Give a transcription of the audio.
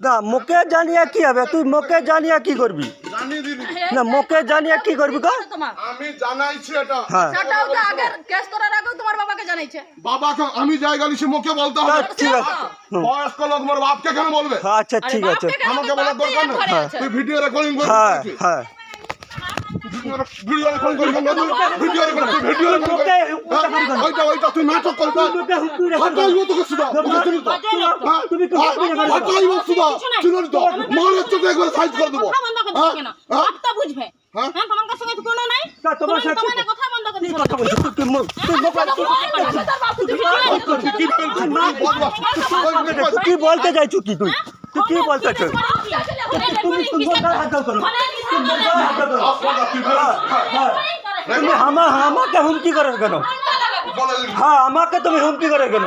না মুখে জানিয়ে কি হবে? তুই মুখে জানিয়ে কি করবি? জানিয়ে দিবি। না মুখে জানিয়ে কি করবি গো? আমি জানাইছি এটা। হ্যাঁ সেটাও তো আগে কেস করার আগেও তোমার বাবাকে জানাইছে। বাবাকে আমি জায়গা নিছি, মুখে বলতে হবে। ঠিক আছে। বয়স্ক লোক মোর বাপকে কেন বলবে? আচ্ছা ঠিক আছে। আমাকে বলার দরকার নেই। তুই ভিডিও রেকর্ডিং করে হ্যাঁ হ্যাঁ ভিডিও রেকর্ডিং করে ভিডিও রেকর্ডিং ভিডিও রেকর্ডিং ওইটা তুই নাটক করবে। হটাইবো তোকে সুদা তুমি হটাইবো সুদা চিনি তো মারের চোখে একবার সাইজ করে দেবো। আপটা বুঝবে। হ্যাঁ তোমার কাছে কোনো নাই। তোমার সাথে কথা বন্ধ করে দিও। কথা বলছি তুই কি বলতে চাইছো? কি তুই তুই কি বলতে চাইছো? তুমি হাত দাও কেন? তুমি আমাকে হুমকি করে কেন? হ্যাঁ আমাকে তুমি হুমকি করে কেন?